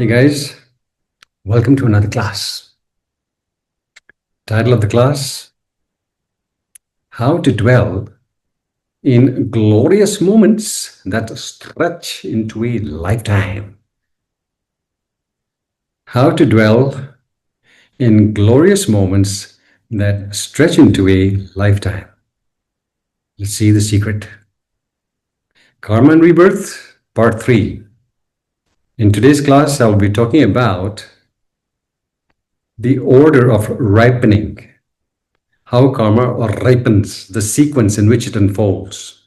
Hey guys, welcome to another class. Title of the class, How to Dwell in Glorious Moments That Stretch into a Lifetime. How to dwell in glorious moments that stretch into a lifetime. Let's see the secret. Karma and Rebirth, Part 3. In today's class, I'll be talking about the order of ripening. How karma ripens, the sequence in which it unfolds.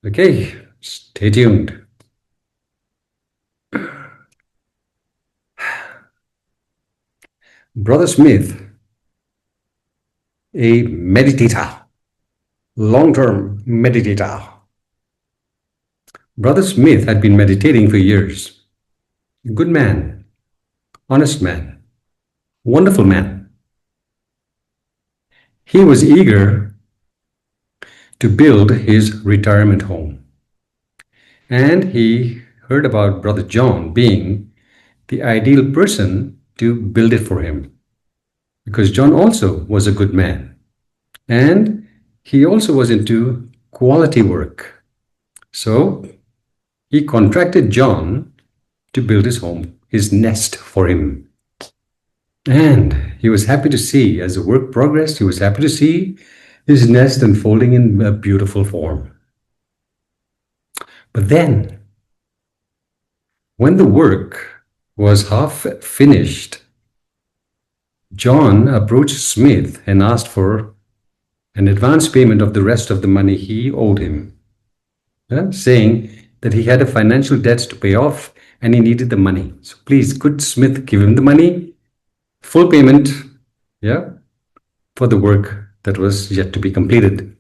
Okay, stay tuned. Brother Smith, a meditator, long-term meditator. Brother Smith had been meditating for years. A good man, honest man, wonderful man. He was eager to build his retirement home. And he heard about Brother John being the ideal person to build it for him. Because John also was a good man. And he also was into quality work. So he contracted John to build his home, his nest for him. And he was happy to see, as the work progressed, he was happy to see his nest unfolding in a beautiful form. But then, when the work was half finished, John approached Smith and asked for an advance payment of the rest of the money he owed him, saying that he had a financial debt to pay off and he needed the money. So please, could Smith give him the money, full payment, for the work that was yet to be completed.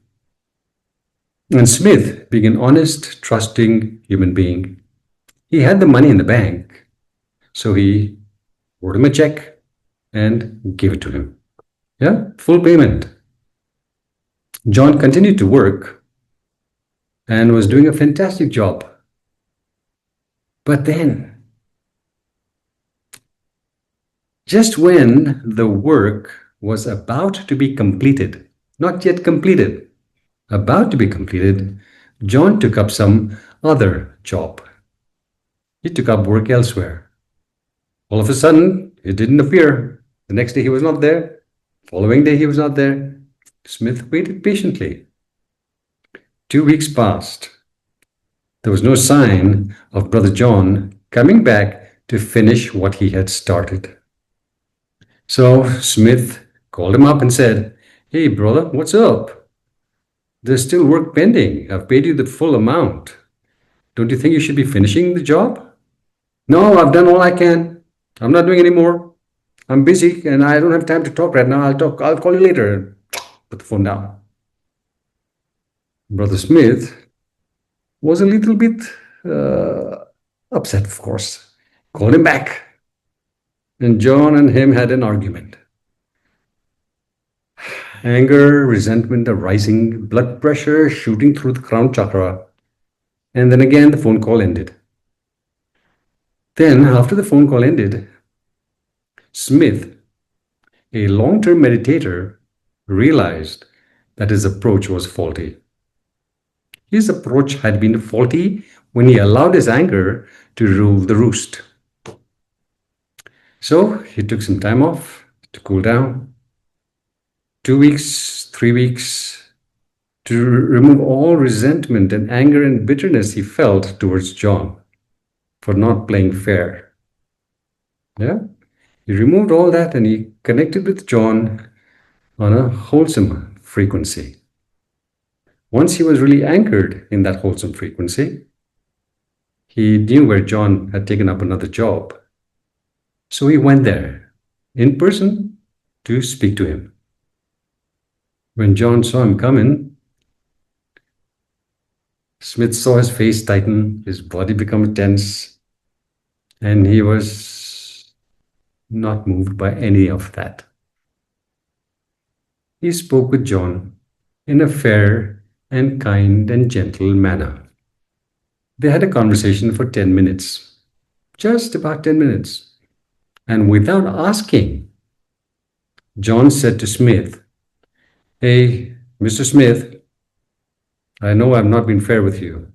And Smith, being an honest, trusting human being, he had the money in the bank, so he wrote him a check and gave it to him. Full payment. John continued to work and was doing a fantastic job. But then, just when the work was about to be completed, not yet completed, about to be completed, John took up some other job. He took up work elsewhere. All of a sudden, it didn't appear. The next day he was not there. Following day he was not there. Smith waited patiently. 2 weeks passed. There was no sign of Brother John coming back to finish what he had started. So Smith called him up and said, "Hey, brother, what's up? There's still work pending. I've paid you the full amount. Don't you think you should be finishing the job?" "No, I've done all I can. I'm not doing any more. I'm busy and I don't have time to talk right now. I'll call you later." Put the phone down. Brother Smith was a little bit upset, of course. Called him back. And John and him had an argument. Anger, resentment, a rising blood pressure shooting through the crown chakra. And then again, the phone call ended. Then, after the phone call ended, Smith, a long-term meditator, realized that his approach was faulty. His approach had been faulty when he allowed his anger to rule the roost. So he took some time off to cool down. 2 weeks, 3 weeks, to remove all resentment and anger and bitterness he felt towards John for not playing fair. He removed all that and he connected with John on a wholesome frequency. Once he was really anchored in that wholesome frequency, he knew where John had taken up another job. So he went there in person to speak to him. When John saw him coming, Smith saw his face tighten, his body become tense, and he was not moved by any of that. He spoke with John in a fair and kind and gentle manner. They had a conversation for 10 minutes. Just about 10 minutes. And without asking, John said to Smith, "Hey, Mr. Smith, I know I've not been fair with you.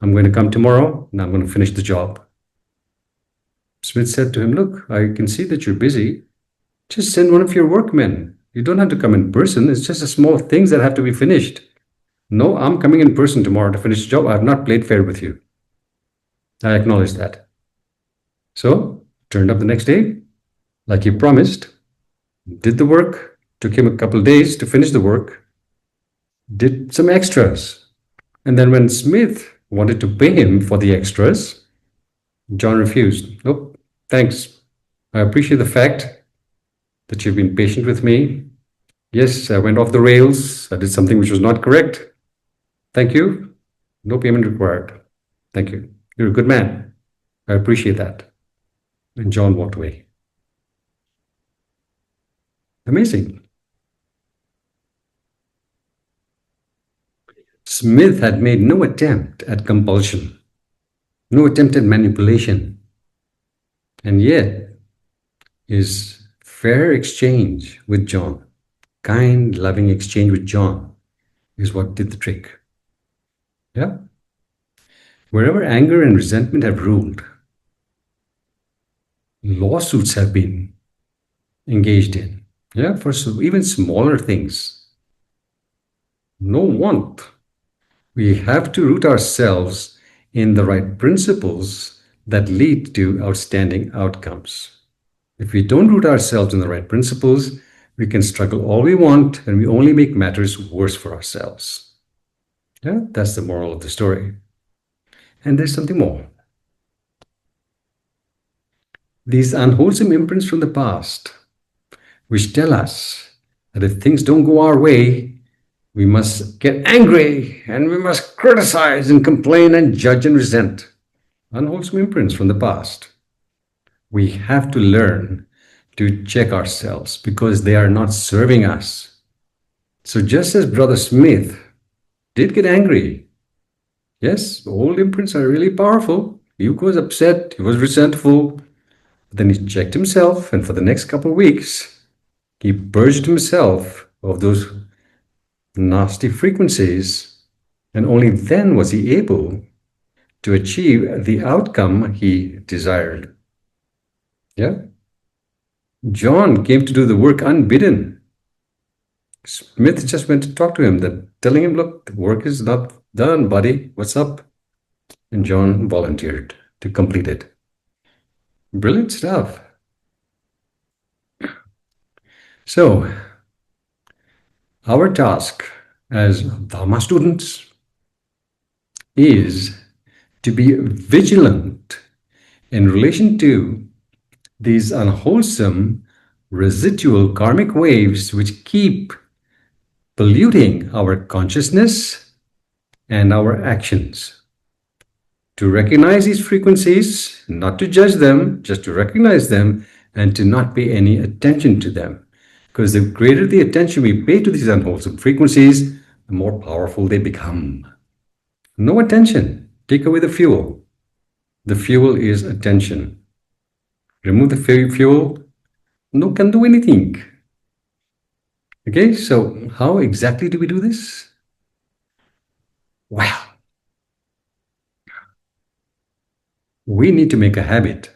I'm going to come tomorrow and I'm going to finish the job." Smith said to him, "Look, I can see that you're busy. Just send one of your workmen. You don't have to come in person. It's just the small things that have to be finished." "No, I'm coming in person tomorrow to finish the job. I have not played fair with you." I acknowledge that. So, turned up the next day, like he promised, did the work, took him a couple of days to finish the work, did some extras. And then when Smith wanted to pay him for the extras, John refused. "Nope, thanks. I appreciate the fact that you've been patient with me. Yes, I went off the rails. I did something which was not correct. Thank you. No payment required. Thank you. You're a good man. I appreciate that." And John walked away. Amazing. Smith had made no attempt at compulsion, no attempt at manipulation. And yet, his fair exchange with John, kind, loving exchange with John, is what did the trick. Yeah? Wherever anger and resentment have ruled, lawsuits have been engaged in, yeah, for even smaller things. No want. We have to root ourselves in the right principles that lead to outstanding outcomes. If we don't root ourselves in the right principles, we can struggle all we want and we only make matters worse for ourselves. Yeah, that's the moral of the story. And there's something more. These unwholesome imprints from the past, which tell us that if things don't go our way, we must get angry and we must criticize and complain and judge and resent. Unwholesome imprints from the past. We have to learn to check ourselves because they are not serving us. So just as Brother Smith did get angry, yes, old imprints are really powerful. He was upset, he was resentful. Then he checked himself, and for the next couple of weeks, he purged himself of those nasty frequencies, and only then was he able to achieve the outcome he desired. Yeah? John came to do the work unbidden. Smith just went to talk to him, telling him, "Look, the work is not done, buddy. What's up?" And John volunteered to complete it. Brilliant stuff. So, our task as Dharma students is to be vigilant in relation to these unwholesome residual karmic waves which keep polluting our consciousness and our actions. To recognize these frequencies, not to judge them, just to recognize them and to not pay any attention to them. Because the greater the attention we pay to these unwholesome frequencies, the more powerful they become. No attention. Take away the fuel. The fuel is attention. Remove the fuel, no can do anything. Okay, so how exactly do we do this? Well, we need to make a habit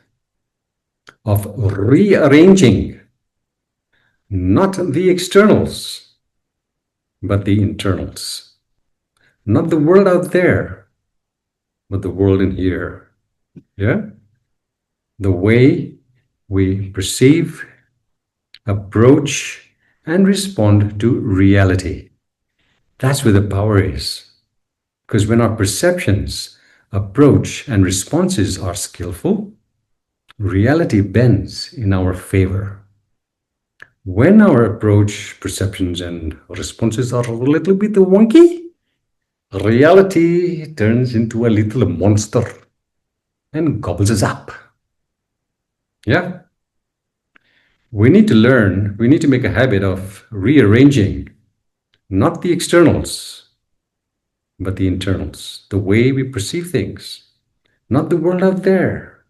of rearranging not the externals, but the internals. Not the world out there, but the world in here. Yeah? The way we perceive, approach, and respond to reality. That's where the power is. Because when our perceptions, approach, and responses are skillful, reality bends in our favor. When our approach, perceptions, and responses are a little bit wonky, reality turns into a little monster and gobbles us up. Yeah? We need to learn, we need to make a habit of rearranging not the externals, but the internals, the way we perceive things, not the world out there,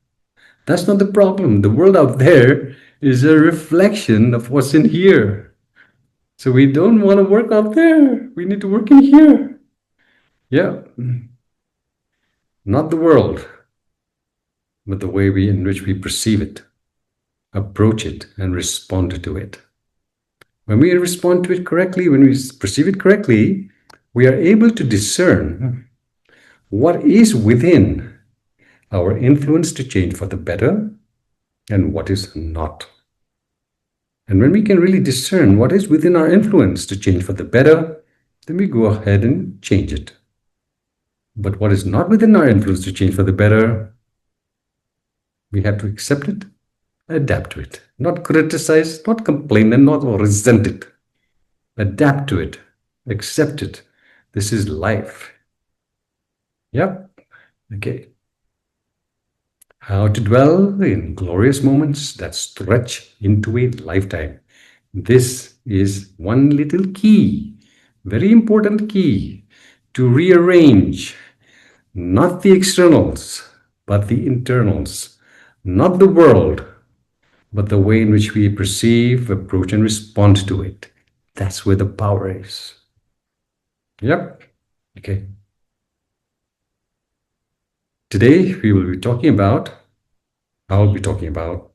That's not the problem. The world out there is a reflection of what's in here. So we don't want to work out there. We need to work in here. Yeah. Not the world, but the way in which we perceive it, approach it, and respond to it. When we respond to it correctly, when we perceive it correctly, we are able to discern what is within our influence to change for the better and what is not. And when we can really discern what is within our influence to change for the better, then we go ahead and change it. But what is not within our influence to change for the better, we have to accept it, adapt to it, not criticize, not complain, and not resent it. Adapt to it, accept it. This is life. Yep. Okay. How to dwell in glorious moments that stretch into a lifetime. This is one little key, very important key, to rearrange not the externals, but the internals, not the world, but the way in which we perceive, approach, and respond to it. That's where the power is. Yep. Okay. Today, we will be talking about, I'll be talking about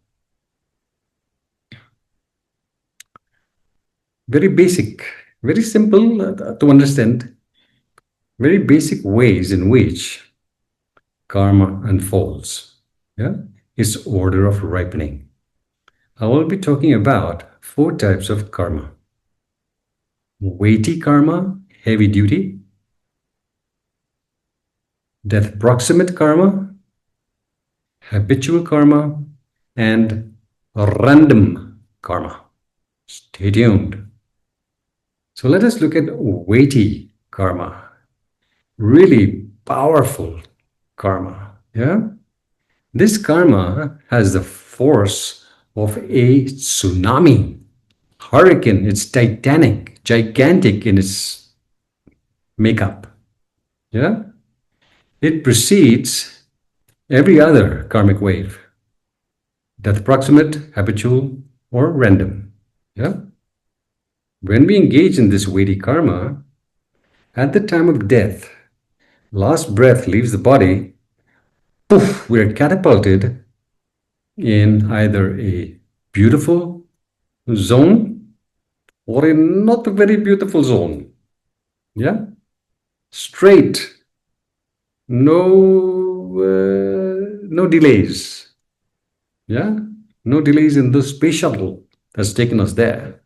very basic, very simple to understand, very basic ways in which karma unfolds. Yeah, its order of ripening. I will be talking about 4 types of karma. Weighty karma, heavy duty. Death proximate karma, habitual karma, and random karma. Stay tuned. So let us look at weighty karma, really powerful karma. Yeah, this karma has the force of a tsunami, hurricane. It's titanic, gigantic in its makeup. Yeah, it precedes every other karmic wave, death proximate, habitual, or random. Yeah. When we engage in this weighty karma, at the time of death, last breath leaves the body, poof, we are catapulted in either a beautiful zone or a not very beautiful zone. Yeah? Straight. No delays. Yeah? No delays in the space shuttle that's taken us there.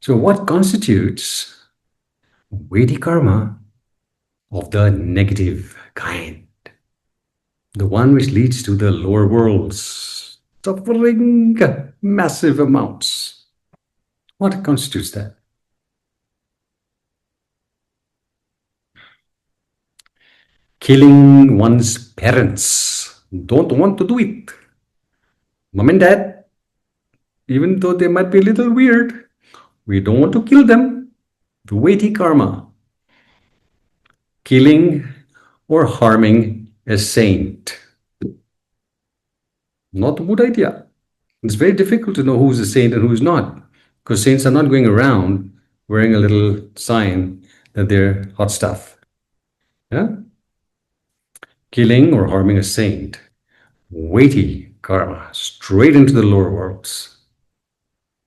So what constitutes weighty karma of the negative kind? The one which leads to the lower worlds, suffering massive amounts. What constitutes that? Killing one's parents. Don't want to do it. Mom and dad, even though they might be a little weird, we don't want to kill them. The weighty karma. Killing or harming a saint. Not a good idea. It's very difficult to know who's a saint and who's not, because saints are not going around wearing a little sign that they're hot stuff. Yeah? Killing or harming a saint. Weighty karma, straight into the lower worlds.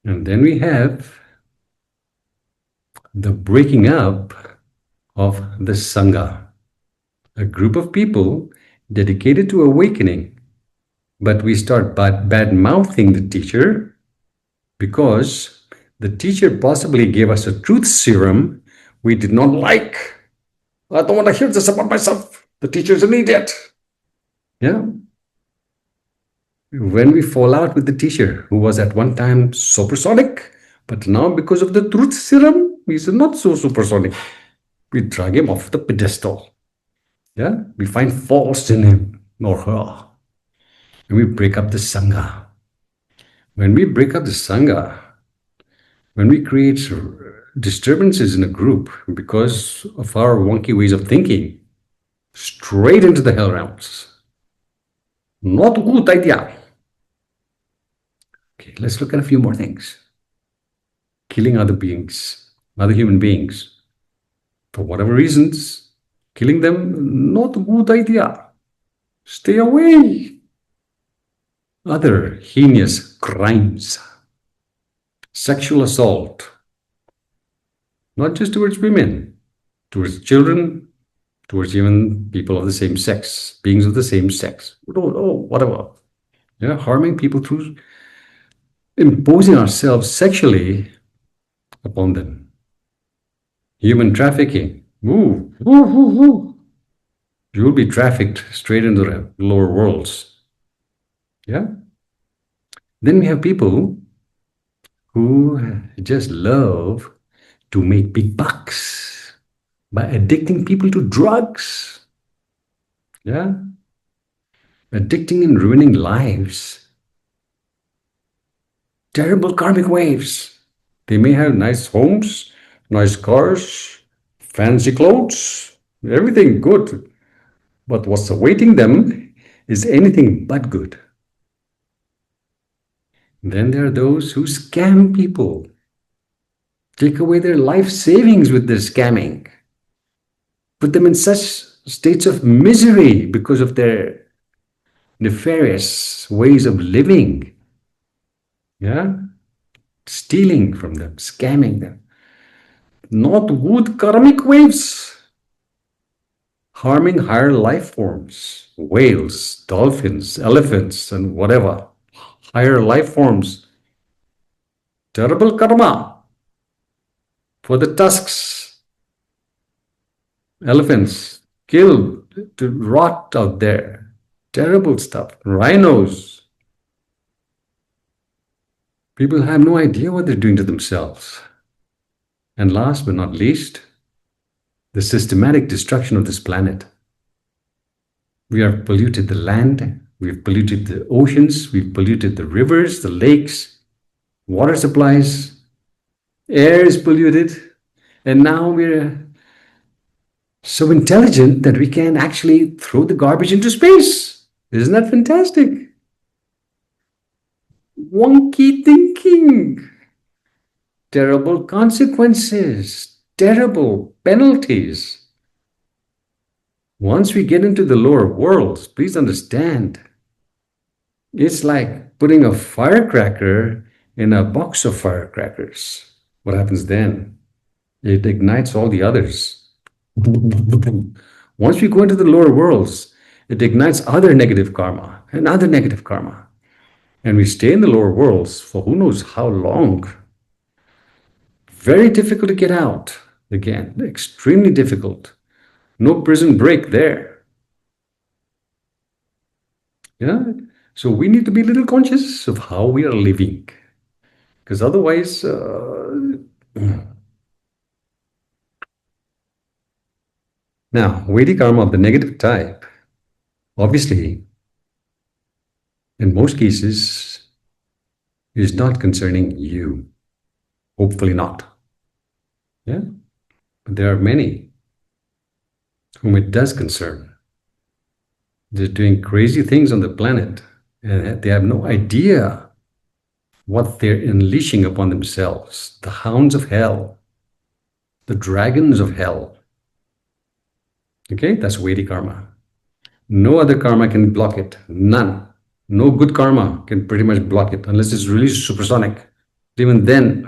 And then we have the breaking up of the Sangha, a group of people dedicated to awakening. But we start bad-mouthing the teacher because the teacher possibly gave us a truth serum we did not like. I don't want to hear this about myself. The teacher is an idiot. Yeah. When we fall out with the teacher who was at one time supersonic, but now because of the truth serum, he's not so supersonic. We drag him off the pedestal. Yeah. We find faults in him or her. And we break up the Sangha. When we break up the Sangha, when we create disturbances in a group because of our wonky ways of thinking, straight into the hell realms. Not a good idea. Okay, let's look at a few more things. Killing other beings, other human beings. For whatever reasons, killing them, not a good idea. Stay away. Other heinous crimes. Sexual assault. Not just towards women, towards children, towards even people of the same sex, beings of the same sex. Oh, whatever. Yeah, harming people through imposing ourselves sexually upon them. Human trafficking. Ooh, ooh, ooh, ooh. You will be trafficked straight into the lower worlds. Yeah. Then we have people who just love to make big bucks by addicting people to drugs. Yeah. Addicting and ruining lives. Terrible karmic waves. They may have nice homes, nice cars, fancy clothes, everything good. But what's awaiting them is anything but good. Then there are those who scam people, take away their life savings with their scamming, put them in such states of misery because of their nefarious ways of living. Yeah? Stealing from them, scamming them. Not good karmic waves. Harming higher life forms, whales, dolphins, elephants, and whatever. Higher life forms. Terrible karma for the tusks. Elephants killed to rot out there. Terrible stuff. Rhinos. People have no idea what they're doing to themselves. And last but not least, the systematic destruction of this planet. We have polluted the land, we've polluted the oceans, we've polluted the rivers, the lakes, water supplies, air is polluted, and now we're so intelligent that we can actually throw the garbage into space. Isn't that fantastic? Wonky thinking. Terrible consequences, terrible penalties. Once we get into the lower worlds, please understand, it's like putting a firecracker in a box of firecrackers. What happens then? It ignites all the others. Once we go into the lower worlds, it ignites other negative karma and other negative karma. And we stay in the lower worlds for who knows how long. Very difficult to get out. Again, extremely difficult. No prison break there. Yeah. So we need to be a little conscious of how we are living. Because otherwise, now, Vedic karma of the negative type, obviously, in most cases, is not concerning you. Hopefully not. Yeah. But there are many whom it does concern. They're doing crazy things on the planet, and they have no idea what they're unleashing upon themselves. The hounds of hell, the dragons of hell. Okay, that's Vedic karma. No other karma can block it. None. No good karma can pretty much block it unless it's really supersonic. Even then.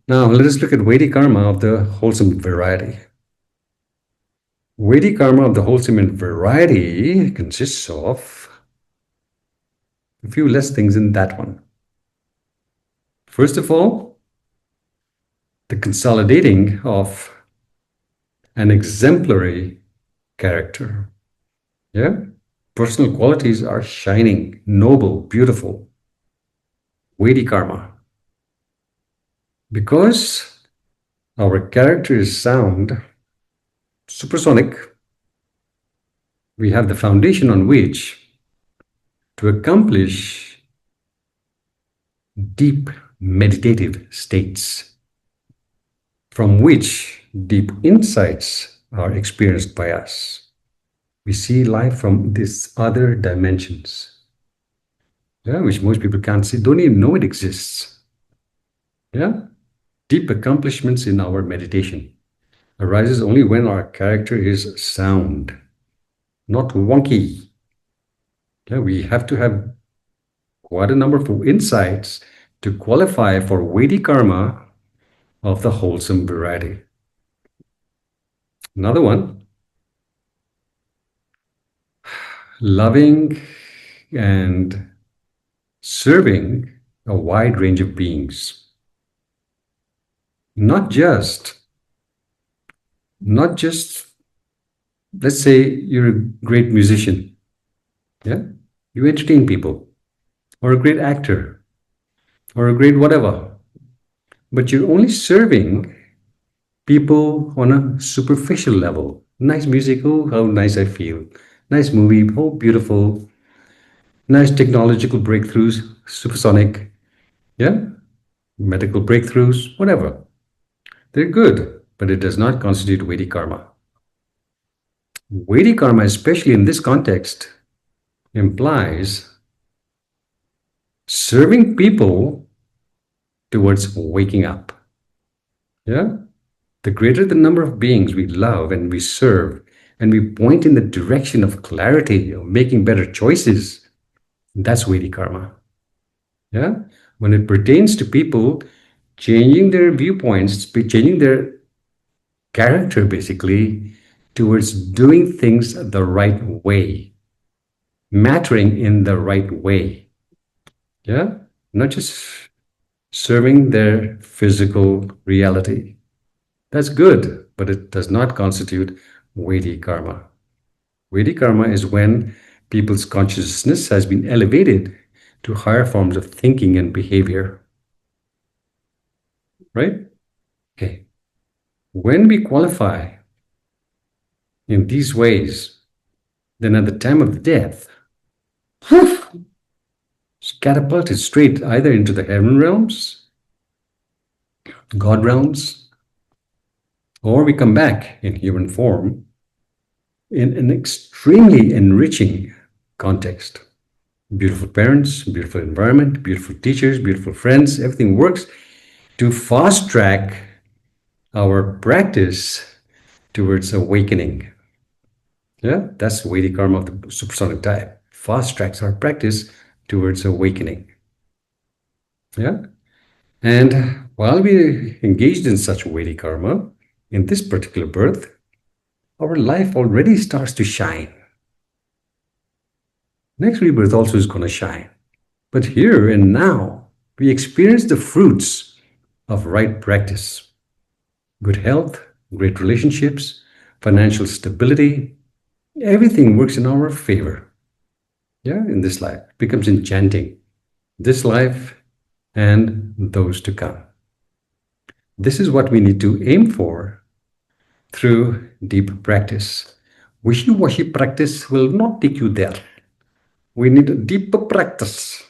Now, let us look at Vedic karma of the wholesome variety. Vedic karma of the wholesome variety consists of a few less things in that one. First of all, the consolidating of an exemplary character. Yeah? Personal qualities are shining, noble, beautiful. Vedic karma. Because our character is sound, supersonic, we have the foundation on which to accomplish deep meditative states from which deep insights are experienced by us. We see life from these other dimensions, yeah, which most people can't see, don't even know it exists. Yeah, deep accomplishments in our meditation arises only when our character is sound, not wonky. Yeah, we have to have quite a number of insights to qualify for weighty karma of the wholesome variety. Another one, loving and serving a wide range of beings. Not just, not just, let's say you're a great musician, yeah? You entertain people, or a great actor, or a great whatever. But you're only serving people on a superficial level. Nice music, oh, how nice I feel. Nice movie, oh, beautiful. Nice technological breakthroughs, supersonic, yeah? Medical breakthroughs, whatever. They're good, but it does not constitute weighty karma. Weighty karma, especially in this context, implies serving people towards waking up. Yeah? The greater the number of beings we love and we serve, and we point in the direction of clarity, of making better choices, that's weighty karma. Yeah? When it pertains to people changing their viewpoints, changing their character basically towards doing things the right way, mattering in the right way. Yeah? Not just serving their physical reality. That's good, but it does not constitute weighty karma. Weighty karma is when people's consciousness has been elevated to higher forms of thinking and behavior. Right? Okay. When we qualify in these ways, then at the time of death, it's catapulted straight either into the heaven realms, God realms, or we come back in human form in an extremely enriching context. Beautiful parents, beautiful environment, beautiful teachers, beautiful friends, everything works to fast track our practice towards awakening. Yeah, that's weighty karma of the supersonic type. Fast tracks our practice towards awakening. Yeah. And while we engaged in such weighty karma, in this particular birth, our life already starts to shine. Next rebirth also is going to shine. But here and now, we experience the fruits of right practice. Good health, great relationships, financial stability, everything works in our favor. Yeah, in this life. It becomes enchanting. This life and those to come. This is what we need to aim for through deep practice. Wishy-washy practice will not take you there. We need a deeper practice.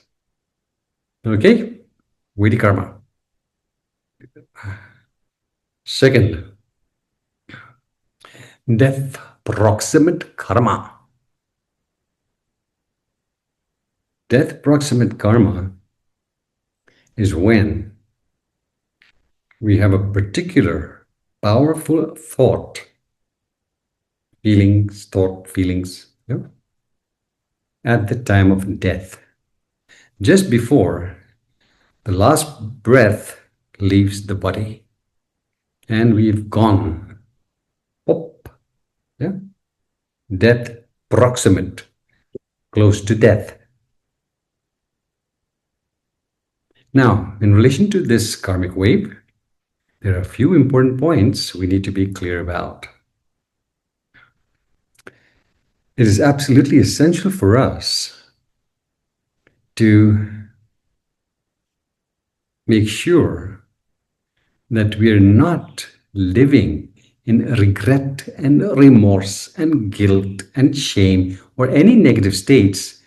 Okay? Weighty karma. Second, death proximate karma. Death proximate karma is when we have a particular powerful thought, feelings, yeah, at the time of death, just before the last breath leaves the body, and we've gone. Pop, yeah, death proximate, close to death. Now, in relation to this karmic wave, there are a few important points we need to be clear about. It is absolutely essential for us to make sure that we are not living in regret and remorse and guilt and shame or any negative states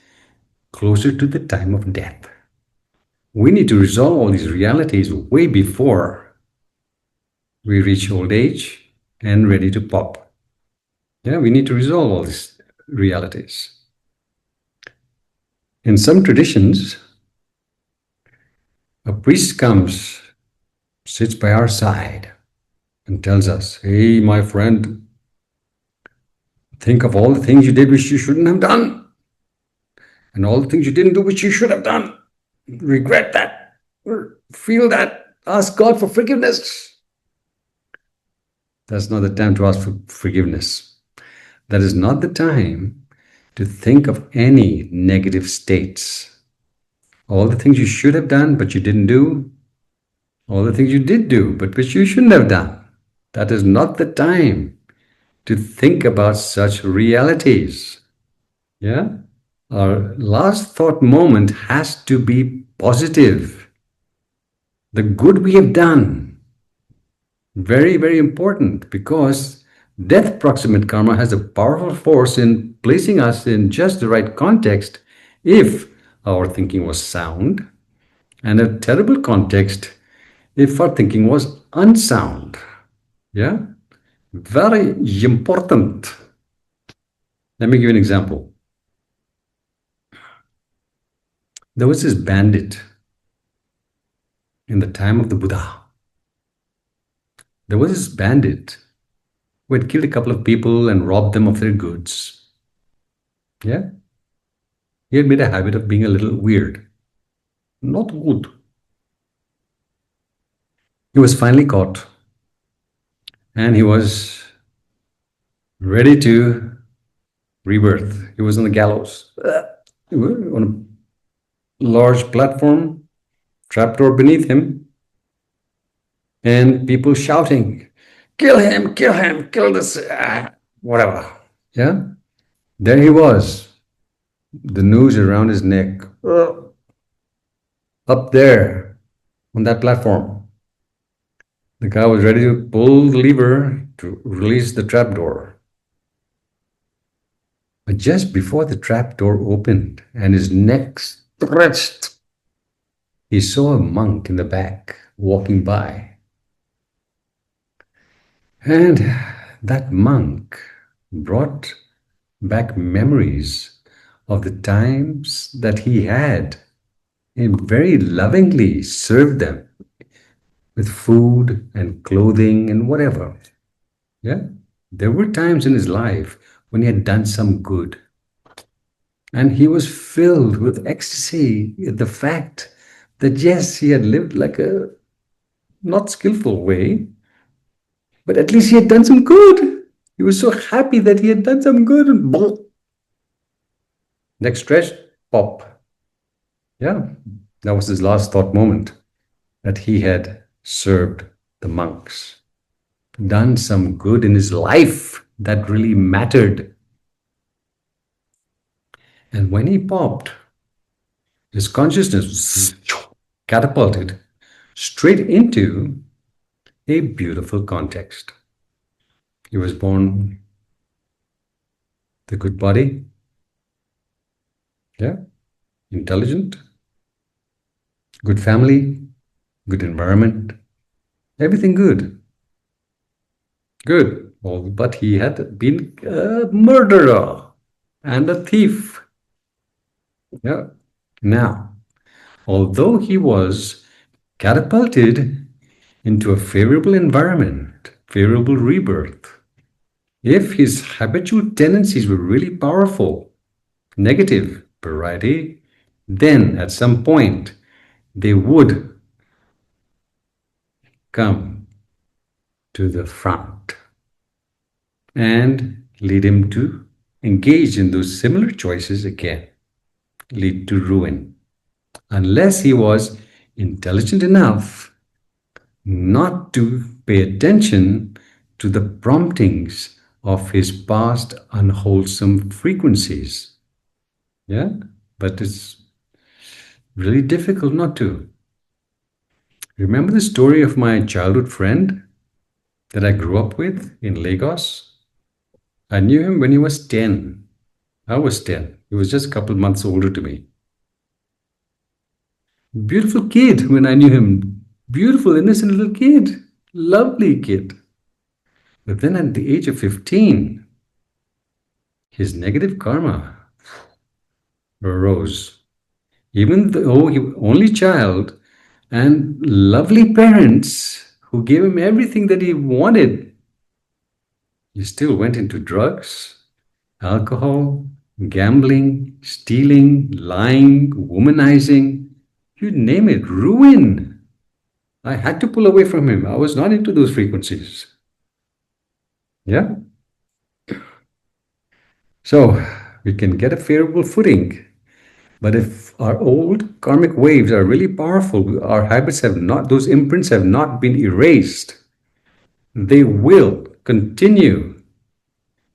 closer to the time of death. We need to resolve all these realities way before we reach old age and ready to pop. Yeah, we need to resolve all these realities. In some traditions, a priest comes, sits by our side, and tells us, hey, my friend, think of all the things you did which you shouldn't have done, and all the things you didn't do which you should have done. Regret that, feel that, ask God for forgiveness. That's not the time to ask for forgiveness. That is not the time to think of any negative states. All the things you should have done but you didn't do, all the things you did do but which you shouldn't have done. That is not the time to think about such realities. Yeah? Our last thought moment has to be positive. The good we have done. Very, very important, because death proximate karma has a powerful force in placing us in just the right context if our thinking was sound, and a terrible context if our thinking was unsound. Yeah? Very important. Let me give you an example. There was this bandit in the time of the Buddha. There was this bandit who had killed a couple of people and robbed them of their goods. Yeah? He had made a habit of being a little weird. Not good. He was finally caught, and he was ready to rebirth. He was on the gallows, on a large platform, trapdoor beneath him, and people shouting, kill him, kill this, whatever. Yeah? There he was, the noose around his neck, up there on that platform. The guy was ready to pull the lever to release the trapdoor. But just before the trapdoor opened and his neck stretched, he saw a monk in the back walking by. And that monk brought back memories of the times that he had and very lovingly served them with food and clothing and whatever. Yeah? There were times in his life when he had done some good. And he was filled with ecstasy at the fact that, yes, he had lived like a not skillful way, but at least he had done some good. He was so happy that he had done some good. And next stretch, pop. Yeah, that was his last thought moment, that he had served the monks, done some good in his life that really mattered. And when he popped, his consciousness was catapulted straight into a beautiful context. He was born with a good body, yeah, intelligent, good family, good environment, everything good. Good. But he had been a murderer and a thief. Yeah. Now, although he was catapulted into a favorable environment, favorable rebirth, if his habitual tendencies were really powerful, negative variety, then at some point they would come to the front and lead him to engage in those similar choices again, lead to ruin, unless he was intelligent enough not to pay attention to the promptings of his past unwholesome frequencies. Yeah, but it's really difficult not to. Remember the story of my childhood friend that I grew up with in Lagos? I knew him when he was 10. I was 10. He was just a couple months older to me. Beautiful kid when I knew him. Beautiful, innocent little kid. Lovely kid. But then at the age of 15, his negative karma arose. Even though he was only child and lovely parents who gave him everything that he wanted, he still went into drugs, alcohol, gambling, stealing, lying, womanizing, you name it, ruin. I had to pull away from him. I was not into those frequencies. Yeah. So we can get a favorable footing. But if our old karmic waves are really powerful, our habits have not, those imprints have not been erased, they will continue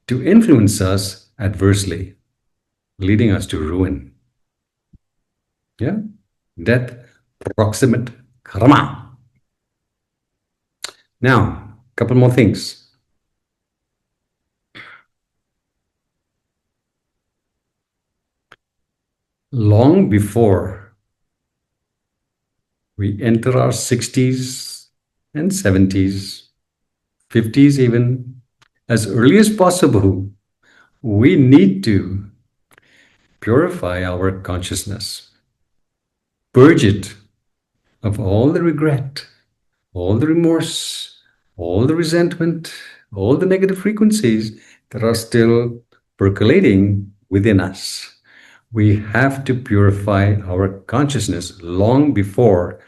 to influence us adversely, leading us to ruin. Yeah? Death, proximate karma. Now, a couple more things. Long before we enter our 60s and 70s, 50s even, as early as possible, we need to purify our consciousness, purge it of all the regret, all the remorse, all the resentment, all the negative frequencies that are still percolating within us. We have to purify our consciousness long before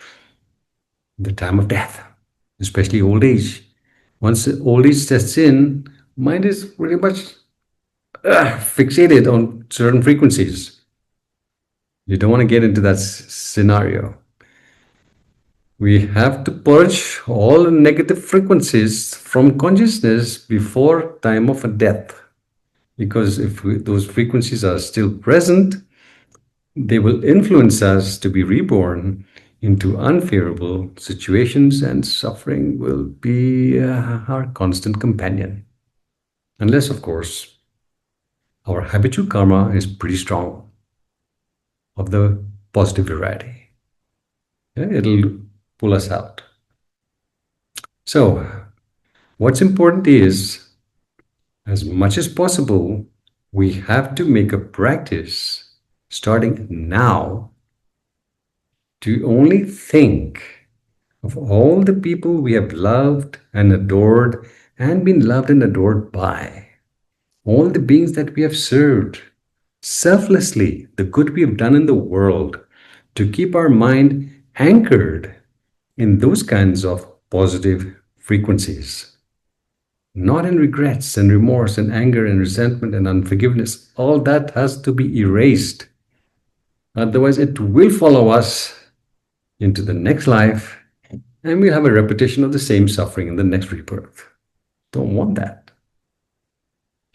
the time of death, especially old age. Once old age sets in, mind is pretty much fixated on certain frequencies. You don't want to get into that scenario. We have to purge all negative frequencies from consciousness before time of death. Because if those frequencies are still present, they will influence us to be reborn into unfavorable situations, and suffering will be our constant companion. Unless, of course, our habitual karma is pretty strong of the positive variety. Yeah, it'll pull us out. So, what's important is, as much as possible, we have to make a practice starting now to only think of all the people we have loved and adored and been loved and adored by, all the beings that we have served selflessly, the good we have done in the world, to keep our mind anchored in those kinds of positive frequencies, not in regrets and remorse and anger and resentment and unforgiveness. All that has to be erased. Otherwise, it will follow us into the next life, and we'll have a repetition of the same suffering in the next rebirth. Don't want that.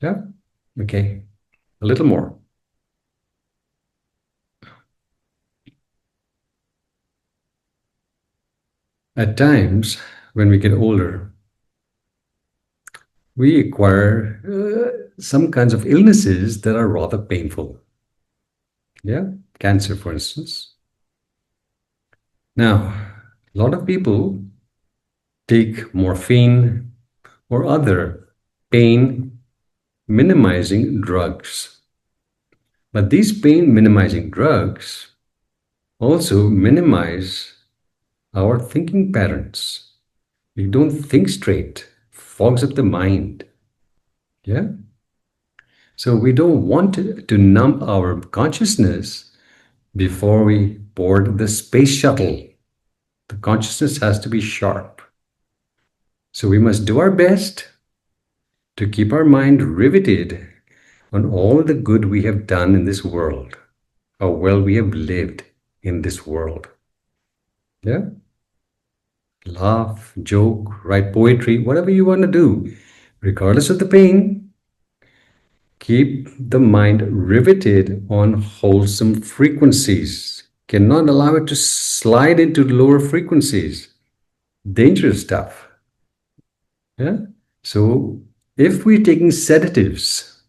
Yeah? Okay. A little more. At times, when we get older, we acquire some kinds of illnesses that are rather painful. Yeah? Cancer, for instance. Now, a lot of people take morphine or other pain minimizing drugs. But these pain minimizing drugs also minimize our thinking patterns. We don't think straight, fogs up the mind. Yeah? So we don't want to numb our consciousness before we board the space shuttle. The consciousness has to be sharp. So we must do our best to keep our mind riveted on all the good we have done in this world, how well we have lived in this world. Yeah? Laugh, joke, write poetry, whatever you want to do, regardless of the pain, keep the mind riveted on wholesome frequencies. Cannot allow it to slide into lower frequencies. Dangerous stuff. Yeah? So if we're taking sedatives,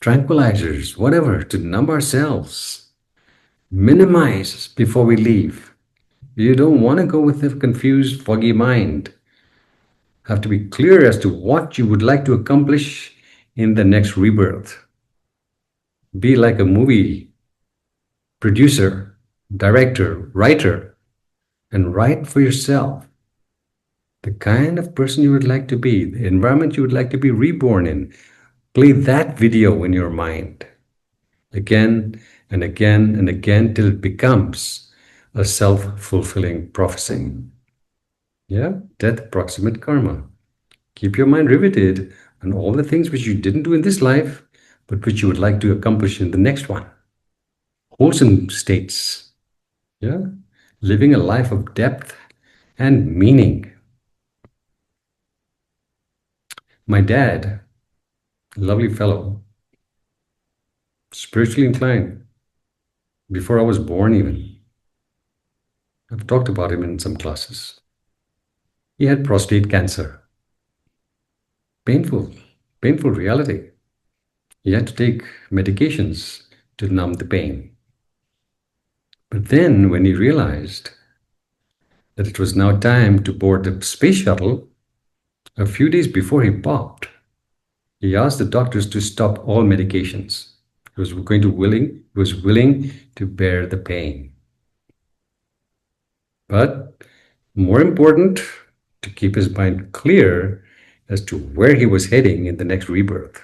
tranquilizers, whatever, to numb ourselves, minimize before we leave. You don't want to go with a confused, foggy mind. have to be clear as to what you would like to accomplish in the next rebirth. Be like a movie producer, director, writer, and write for yourself the kind of person you would like to be, the environment you would like to be reborn in. Play that video in your mind again and again and again till it becomes a self-fulfilling prophecy. Yeah, death proximate karma. Keep your mind riveted on all the things which you didn't do in this life, but which you would like to accomplish in the next one. Wholesome states. Yeah, living a life of depth and meaning. My dad, lovely fellow, spiritually inclined, before I was born even. I've talked about him in some classes. He had prostate cancer. Painful, painful reality. He had to take medications to numb the pain. But then, when he realized that it was now time to board the space shuttle, a few days before he popped, he asked the doctors to stop all medications. He was willing to bear the pain. But more important, to keep his mind clear as to where he was heading in the next rebirth.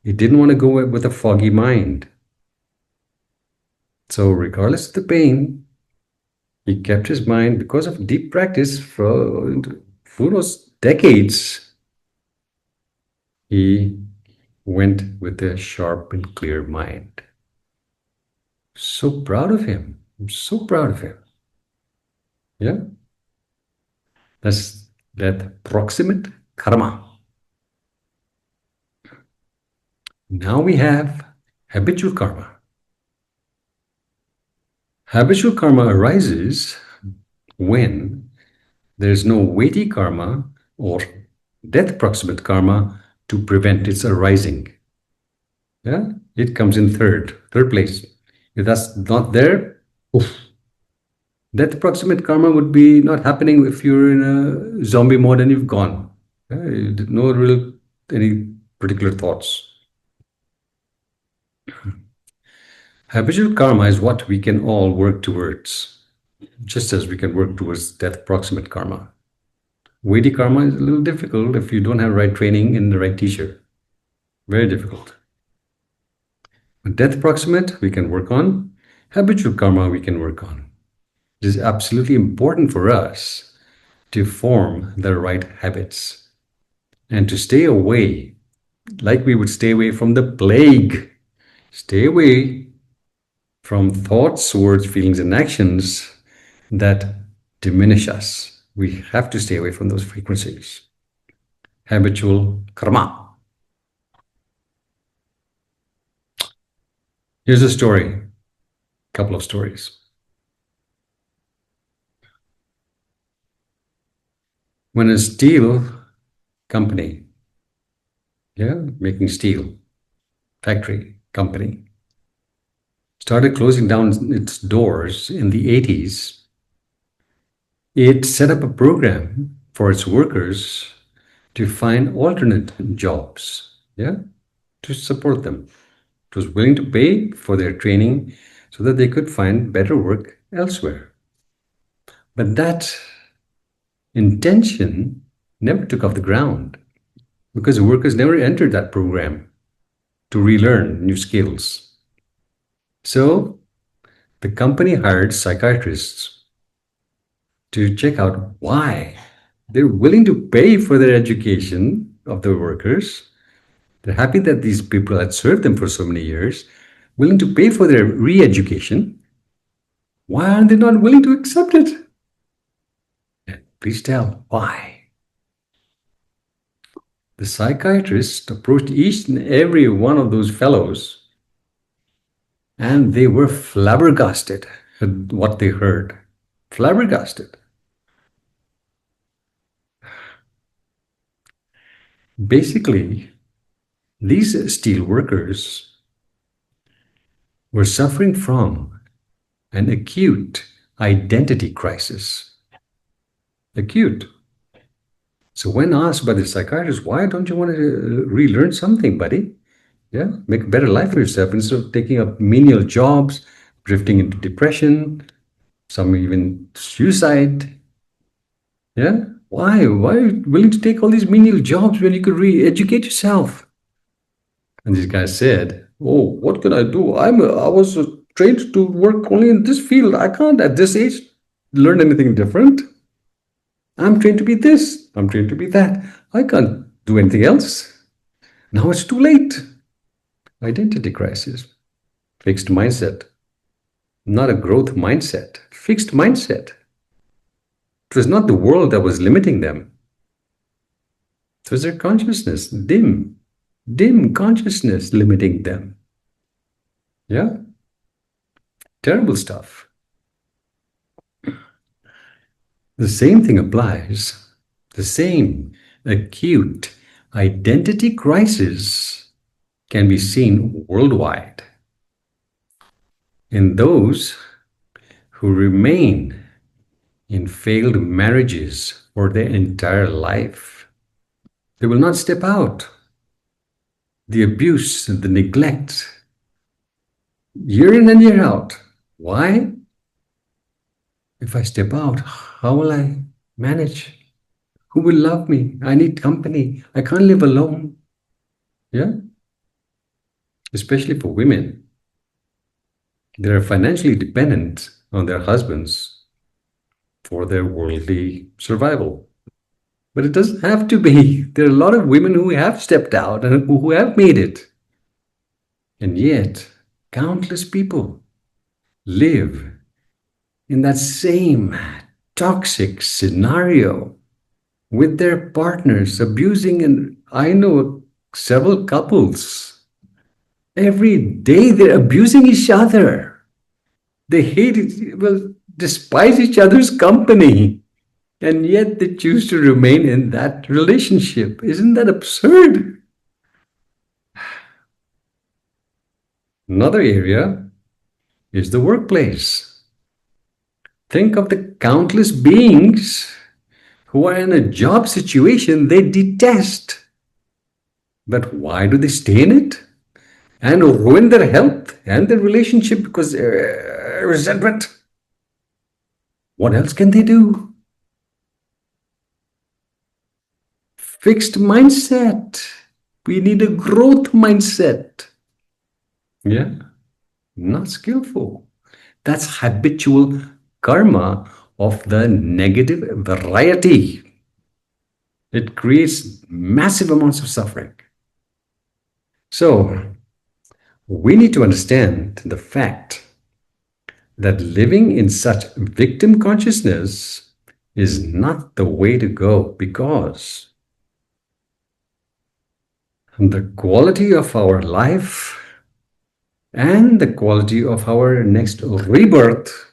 He didn't want to go with a foggy mind. So regardless of the pain, he kept his mind, because of deep practice for who knows, decades, he went with a sharp and clear mind. So proud of him. I'm so proud of him. Yeah? That's that proximate karma. Now we have habitual karma. Habitual karma arises when there is no weighty karma or death proximate karma to prevent its arising. Yeah, it comes in third place. If that's not there, oof. Death proximate karma would be not happening if you're in a zombie mode and you've gone. Yeah, no real any particular thoughts. Habitual karma is what we can all work towards, just as we can work towards death proximate karma. Weighty karma is a little difficult if you don't have right training and the right teacher. Very difficult. But death proximate, we can work on. Habitual karma, we can work on. It is absolutely important for us to form the right habits and to stay away, like we would stay away from the plague. Stay away from thoughts, words, feelings, and actions that diminish us. We have to stay away from those frequencies. Habitual karma. Here's a story, a couple of stories. When a steel company, making steel, factory company, started closing down its doors in the 80s, it set up a program for its workers to find alternate jobs, to support them. It was willing to pay for their training so that they could find better work elsewhere. But that intention never took off the ground because the workers never entered that program to relearn new skills. So the company hired psychiatrists to check out why they're willing to pay for their education of the workers. They're happy that these people had served them for so many years, willing to pay for their re-education. Why are they not willing to accept it? Please tell why. The psychiatrist approached each and every one of those fellows, and they were flabbergasted at what they heard. Flabbergasted. Basically, these steel workers were suffering from an acute identity crisis. Acute. So when asked by the psychiatrist, why don't you want to relearn something, buddy? Yeah, make a better life for yourself instead of taking up menial jobs, drifting into depression, some even suicide. Yeah, why? Why are you willing to take all these menial jobs when you could re-educate yourself? And this guy said, "Oh, what can I do? I was trained to work only in this field. I can't at this age learn anything different. I'm trained to be this. I'm trained to be that. I can't do anything else. Now it's too late." Identity crisis, fixed mindset, not a growth mindset, fixed mindset. It was not the world that was limiting them. It was their consciousness, dim consciousness limiting them. Yeah, terrible stuff. The same thing applies. The same acute identity crisis can be seen worldwide in those who remain in failed marriages for their entire life. They will not step out. The abuse, the neglect, year in and year out. Why? If I step out, how will I manage? Who will love me? I need company. I can't live alone. Yeah, especially for women. They are financially dependent on their husbands for their worldly survival. But it doesn't have to be. There are a lot of women who have stepped out and who have made it. And yet, countless people live in that same toxic scenario with their partners abusing. And I know several couples, every day they're abusing each other. They hate it, well, despise each other's company, and yet they choose to remain in that relationship. Isn't that absurd? Another area is the workplace. Think of the countless beings who are in a job situation they detest. But why do they stay in it and ruin their health and their relationship because resentment? What else can they do? Fixed mindset. We need a growth mindset. Yeah, not skillful. That's habitual karma of the negative variety. It creates massive amounts of suffering. So, we need to understand the fact that living in such victim consciousness is not the way to go, because the quality of our life and the quality of our next rebirth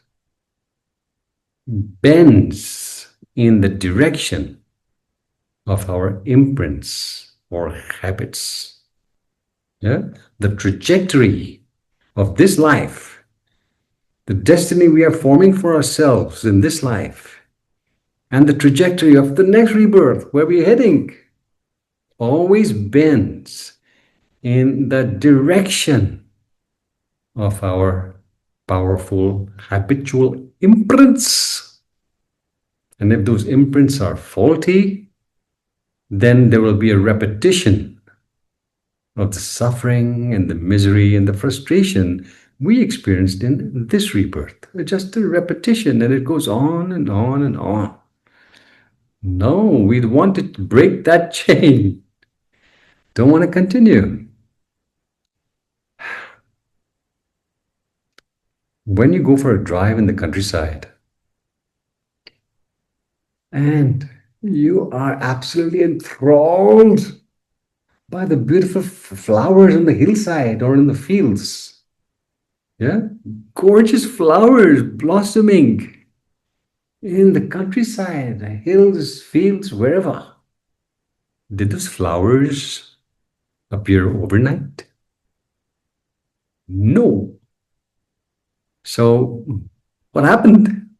bends in the direction of our imprints or habits. Yeah? The trajectory of this life, the destiny we are forming for ourselves in this life, and the trajectory of the next rebirth, where we're heading, always bends in the direction of our powerful habitual imprints. And if those imprints are faulty, then there will be a repetition of the suffering and the misery and the frustration we experienced in this rebirth. Just a repetition, and it goes on and on and on. No, we want to break that chain. Don't want to continue. When you go for a drive in the countryside and you are absolutely enthralled by the beautiful flowers on the hillside or in the fields, yeah, gorgeous flowers blossoming in the countryside, the hills, fields, wherever. Did those flowers appear overnight? No. So what happened?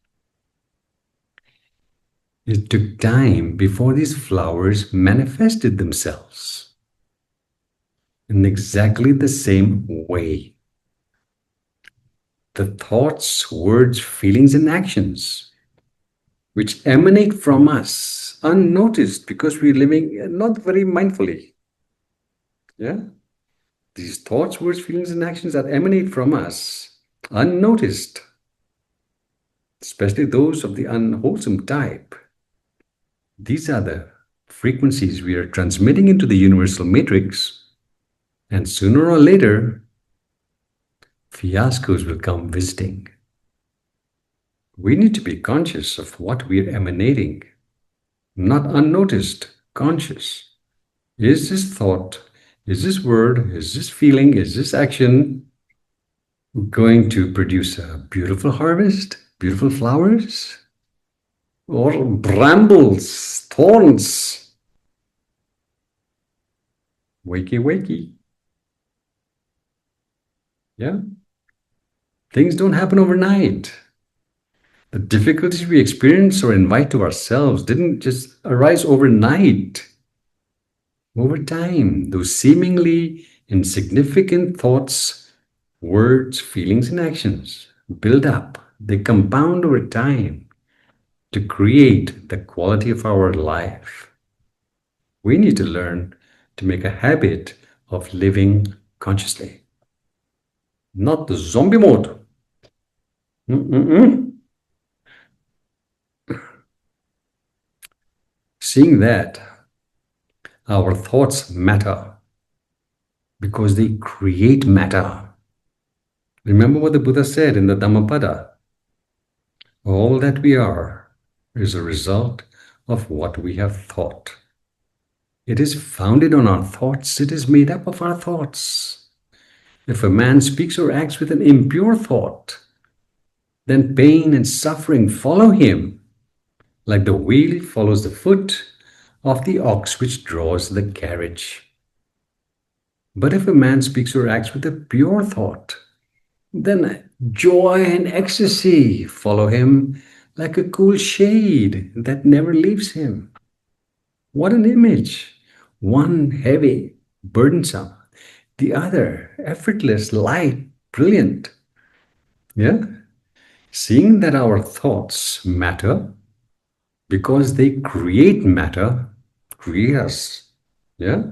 It took time before these flowers manifested themselves in exactly the same way. The thoughts, words, feelings, and actions which emanate from us unnoticed because we're living not very mindfully. Yeah? These thoughts, words, feelings, and actions that emanate from us unnoticed, especially those of the unwholesome type. These are the frequencies we are transmitting into the universal matrix, and sooner or later, fiascos will come visiting. We need to be conscious of what we're emanating, not unnoticed, conscious. Is this thought, is this word, is this feeling, is this action going to produce a beautiful harvest, beautiful flowers, or brambles, thorns? Wakey, wakey. Yeah? Things don't happen overnight. The difficulties we experience or invite to ourselves didn't just arise overnight. Over time, those seemingly insignificant thoughts, words, feelings, and actions build up. They compound over time to create the quality of our life. We need to learn to make a habit of living consciously, not the zombie mode. Mm-mm-mm. Seeing that our thoughts matter because they create matter. Remember what the Buddha said in the Dhammapada. All that we are is a result of what we have thought. It is founded on our thoughts. It is made up of our thoughts. If a man speaks or acts with an impure thought, then pain and suffering follow him, like the wheel follows the foot of the ox which draws the carriage. But if a man speaks or acts with a pure thought, then joy and ecstasy follow him like a cool shade that never leaves him. What an image! One heavy, burdensome, the other effortless, light, brilliant. Yeah? Seeing that our thoughts matter because they create matter, create us. Yeah?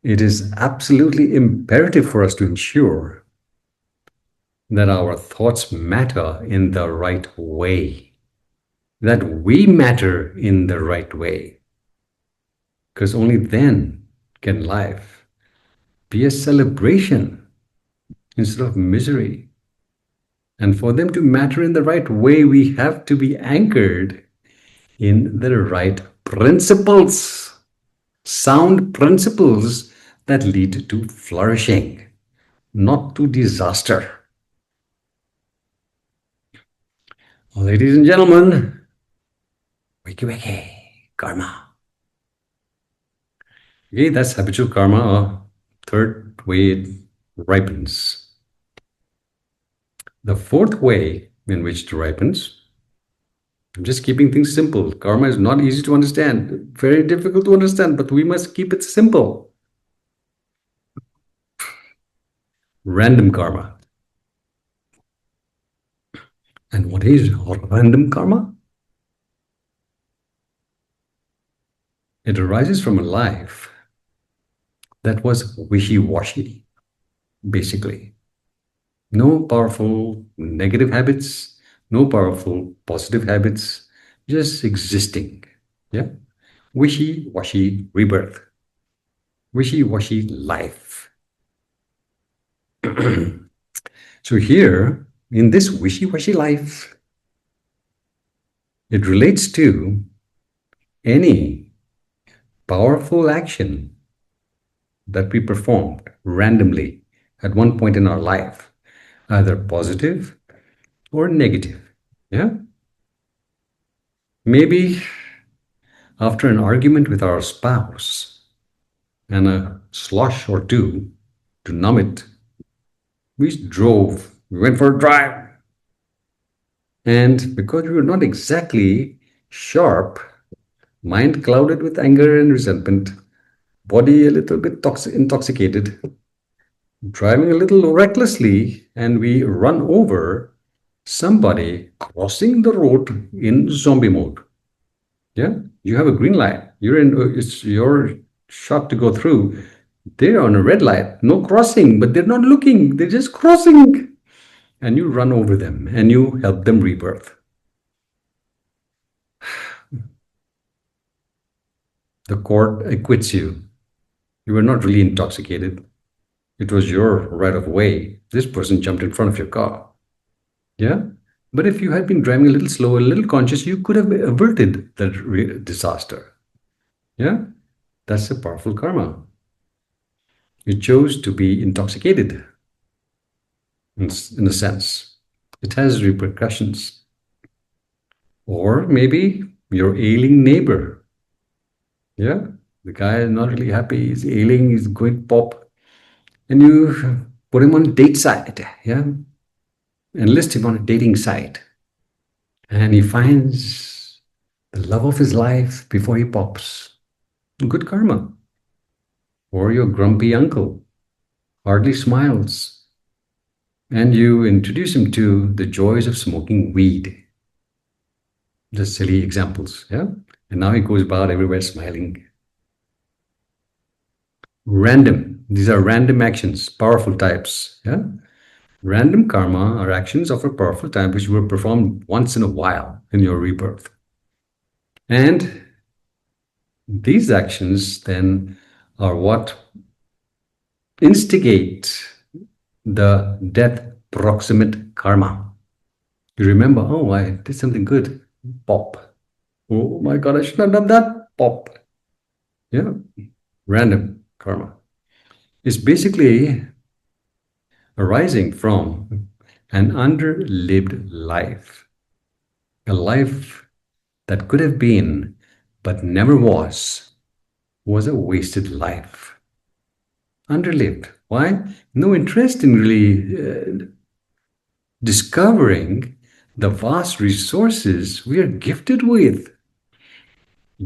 It is absolutely imperative for us to ensure that our thoughts matter in the right way, that we matter in the right way. Because only then can life be a celebration instead of misery. And for them to matter in the right way, we have to be anchored in the right principles, sound principles that lead to flourishing, not to disaster. Ladies and gentlemen, wakey wakey, karma. Okay, that's habitual karma, third way it ripens. The fourth way in which it ripens, I'm just keeping things simple. Karma is not easy to understand, very difficult to understand, but we must keep it simple. Random karma. And what is random karma? It arises from a life that was wishy-washy, basically. No powerful negative habits, no powerful positive habits, just existing. Yeah? Wishy-washy rebirth, wishy-washy life. So here, in this wishy-washy life, it relates to any powerful action that we performed randomly at one point in our life, either positive or negative. Yeah? Maybe after an argument with our spouse and a slosh or two to numb it, we went for a drive. And because we were not exactly Sharp, mind clouded with anger and resentment, body a little bit intoxicated, driving a little recklessly, and we run over somebody crossing the road in zombie mode. Yeah, you have a green light. It's your shot to go through. They're on a red light, no crossing, but they're not looking. They're just crossing, and you run over them and you help them rebirth. The court acquits you. You were not really intoxicated. It was your right of way. This person jumped in front of your car. Yeah. But if you had been driving a little slow, a little conscious, you could have averted the disaster. Yeah. That's a powerful karma. You chose to be intoxicated in a sense. It has repercussions. Or maybe your ailing neighbor. Yeah. The guy is not really happy. He's ailing. He's going pop. And you put him on a date site. Yeah. Enlist him on a dating site. And he finds the love of his life before he pops. Good karma. Or your grumpy uncle hardly smiles. And you introduce him to the joys of smoking weed. Just silly examples, yeah? And now he goes about everywhere smiling. Random. These are random actions, powerful types, yeah? Random karma are actions of a powerful type which were performed once in a while in your rebirth. And these actions then are what instigate the death proximate karma. You remember, oh, I did something good. Pop. Oh my God, I should have done that. Pop. Yeah. Random karma. It's basically arising from an underlived life. A life that could have been, but never was a wasted life. Underlived. Why? No interest in really discovering the vast resources we are gifted with.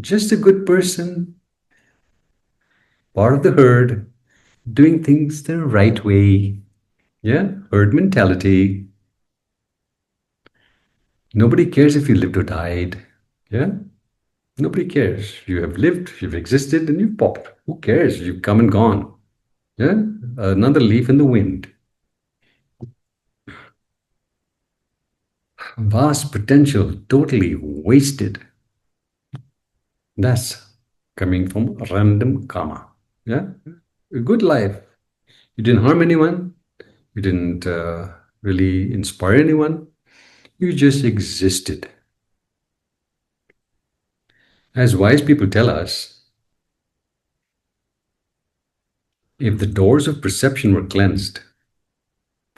Just a good person, part of the herd, doing things the right way. Yeah, herd mentality. Nobody cares if you lived or died. Yeah, nobody cares. You have lived, you've existed, and you've popped. Who cares? You've come and gone. Yeah, another leaf in the wind. Vast potential, totally wasted. That's coming from random karma. Yeah, a good life. You didn't harm anyone. You didn't really inspire anyone. You just existed. As wise people tell us, if the doors of perception were cleansed,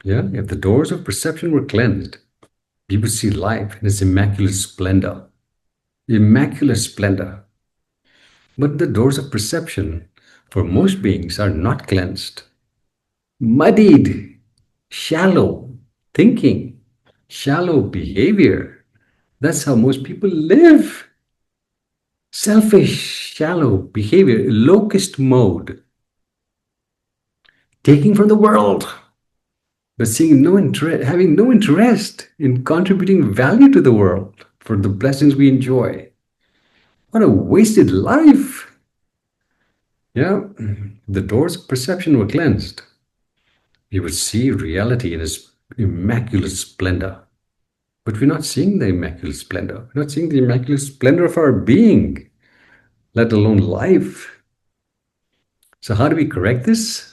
yeah, if the doors of perception were cleansed, we would see life in its immaculate splendor. Immaculate splendor. But the doors of perception for most beings are not cleansed. Muddied, shallow thinking, shallow behavior. That's how most people live. Selfish, shallow behavior, locust mode. Taking from the world, but seeing no interest, having no interest in contributing value to the world for the blessings we enjoy. What a wasted life. Yeah, the doors of perception were cleansed. We would see reality in its immaculate splendor. But we're not seeing the immaculate splendor. We're not seeing the immaculate splendor of our being, let alone life. So how do we correct this?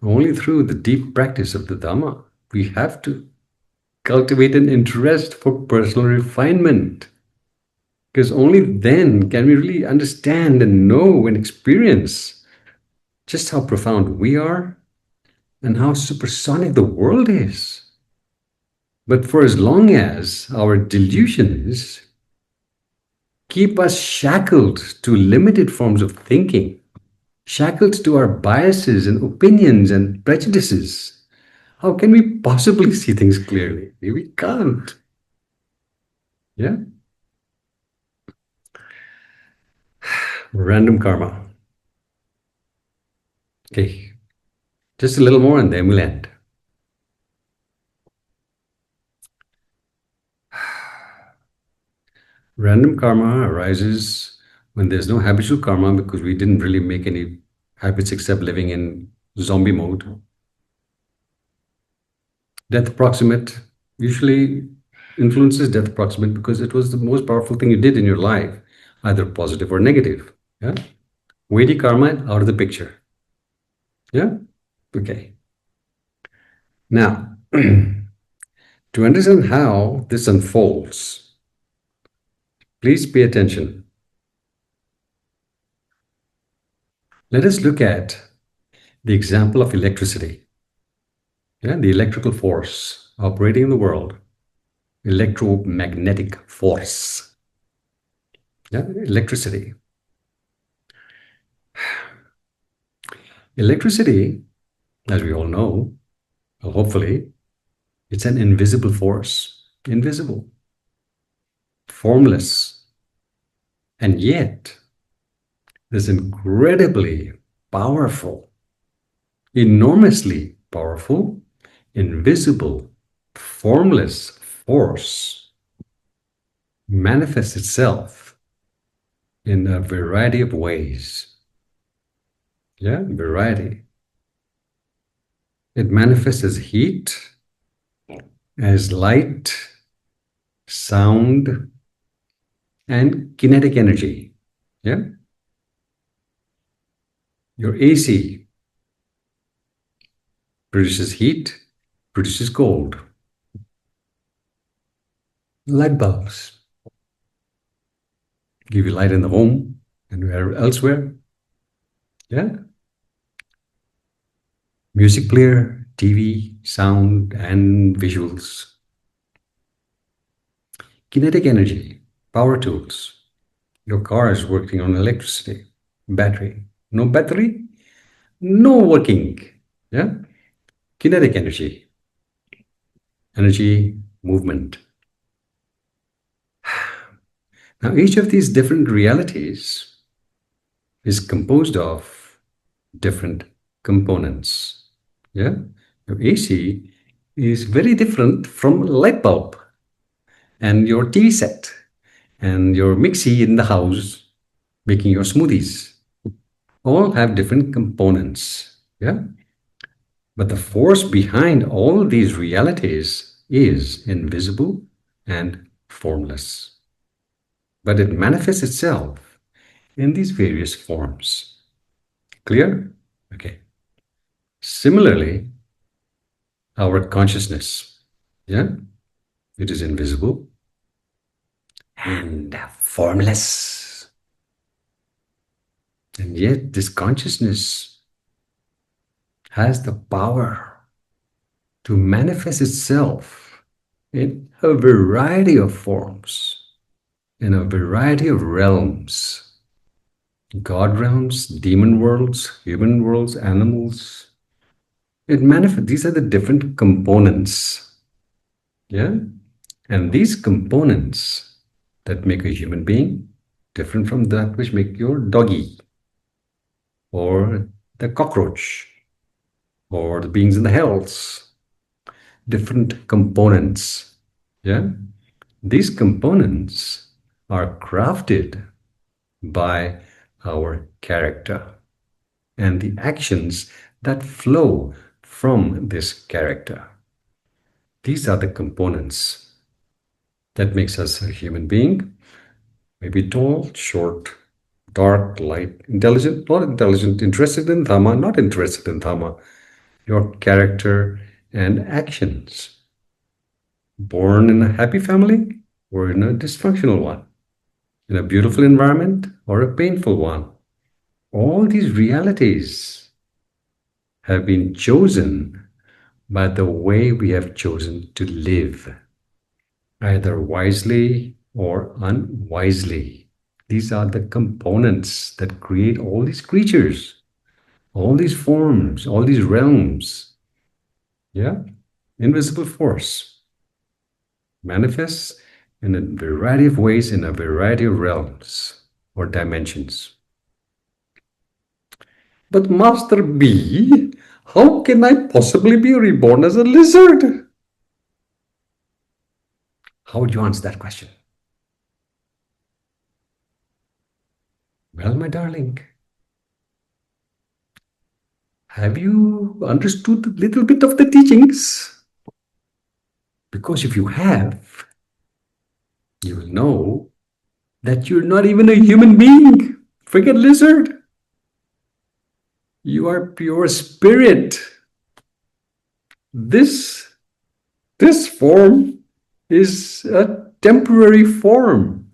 Only through the deep practice of the Dhamma. We have to cultivate an interest for personal refinement. Because only then can we really understand and know and experience just how profound we are and how supersonic the world is. But for as long as our delusions keep us shackled to limited forms of thinking, shackled to our biases and opinions and prejudices, how can we possibly see things clearly? We can't. Yeah? Random karma. Okay, just a little more and then we'll end. Random karma arises when there's no habitual karma because we didn't really make any habits except living in zombie mode. Death approximate usually influences death approximate because it was the most powerful thing you did in your life, either positive or negative. Yeah. Vedic karma out of the picture. Yeah. Okay. Now, to understand how this unfolds, please pay attention. Let us look at the example of electricity. Yeah, the electrical force operating in the world, electromagnetic force. Yeah, electricity. Electricity, as we all know, hopefully, it's an invisible force, invisible, formless, and yet this incredibly powerful, enormously powerful, invisible, formless force manifests itself in a variety of ways. Yeah, variety. It manifests as heat, as light, sound, and kinetic energy. Yeah. Your AC produces heat, produces cold. Light bulbs give you light in the home and elsewhere. Yeah. Music player, TV, sound, and visuals. Kinetic energy, power tools. Your car is working on electricity, battery. No battery, no working. Yeah. Kinetic energy, energy, movement. Now, each of these different realities is composed of different components. Yeah. Your AC is very different from a light bulb and your TV set and your mixie in the house making your smoothies. All have different components. Yeah. But the force behind all these realities is invisible and formless. But it manifests itself in these various forms. Clear? Okay. Similarly, our consciousness, yeah, it is invisible and formless. And yet, this consciousness has the power to manifest itself in a variety of forms, in a variety of realms. God realms, demon worlds, human worlds, animals. It manifests. These are the different components. Yeah. And these components that make a human being different from that which make your doggy or the cockroach or the beings in the hells. Different components. Yeah. These components are crafted by our character and the actions that flow from this character. These are the components that makes us a human being. Maybe tall, short, dark, light, intelligent, not intelligent, interested in Dhamma, not interested in Dhamma. Your character and actions. Born in a happy family or in a dysfunctional one. In a beautiful environment or a painful one. All these realities have been chosen by the way we have chosen to live, either wisely or unwisely. These are the components that create all these creatures, all these forms, all these realms. Yeah? Invisible force manifests in a variety of ways in a variety of realms or dimensions. But Master B, how can I possibly be reborn as a lizard? How would you answer that question? Well, my darling, have you understood a little bit of the teachings? Because if you have, you will know that you're not even a human being. Forget lizard. You are pure spirit. This, this form is a temporary form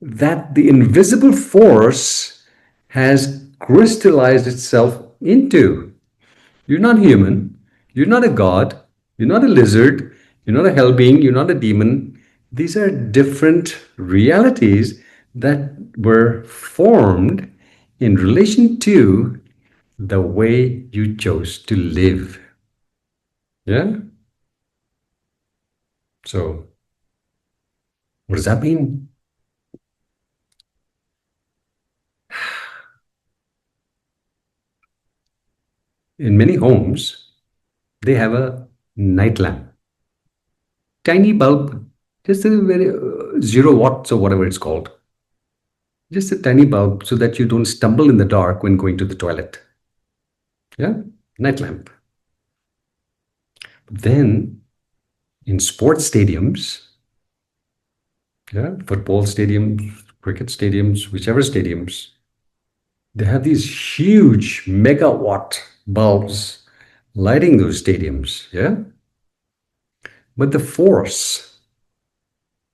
that the invisible force has crystallized itself into. You're not human. You're not a god. You're not a lizard. You're not a hell being. You're not a demon. These are different realities that were formed in relation to the way you chose to live. Yeah? So, what does that mean? In many homes, they have a night lamp, tiny bulb, just a very 0 watts or whatever it's called. Just a tiny bulb so that you don't stumble in the dark when going to the toilet. Yeah, night lamp. But then in sports stadiums, yeah, football stadiums, cricket stadiums, whichever stadiums, they have these huge megawatt bulbs lighting those stadiums. Yeah, but the force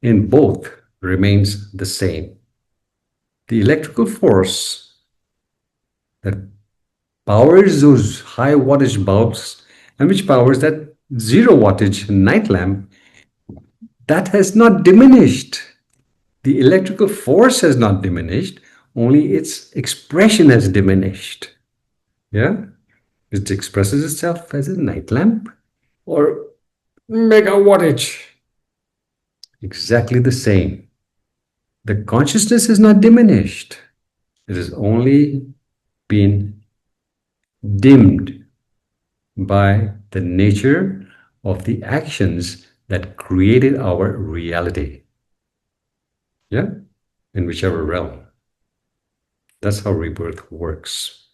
in both remains the same. The electrical force that powers those high wattage bulbs and which powers that 0 wattage night lamp, that has not diminished. The electrical force has not diminished, only its expression has diminished. Yeah? It expresses itself as a night lamp or mega wattage. Exactly the same. The consciousness is not diminished. It has only been dimmed by the nature of the actions that created our reality. Yeah? In whichever realm. That's how rebirth works.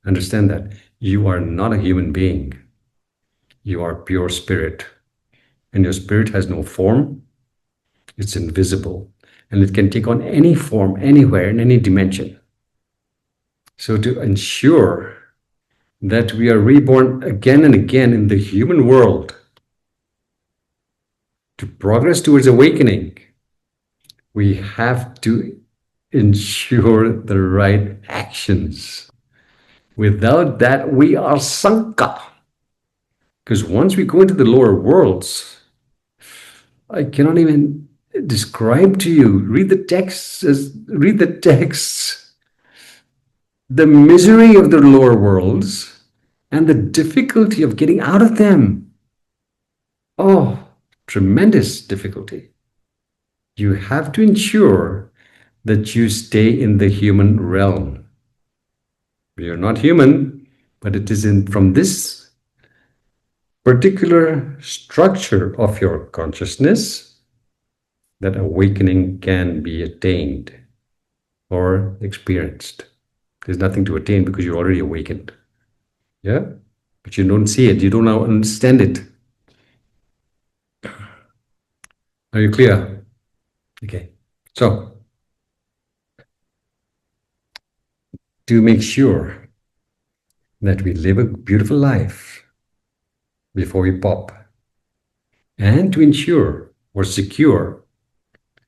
Understand that you are not a human being. You are pure spirit. And your spirit has no form. It's invisible. And it can take on any form, anywhere, in any dimension. So to ensure that we are reborn again and again in the human world, to progress towards awakening, we have to ensure the right actions. Without that, we are sanka. Because once we go into the lower worlds, I cannot even describe to you. Read the texts. Read the texts. The misery of the lower worlds and the difficulty of getting out of them. Oh, tremendous difficulty. You have to ensure that you stay in the human realm. You're not human, but it is from this particular structure of your consciousness that awakening can be attained or experienced. There's nothing to attain because you're already awakened. Yeah? But you don't see it. You don't understand it. Are you clear? Okay. So, to make sure that we live a beautiful life before we pop, and to ensure or secure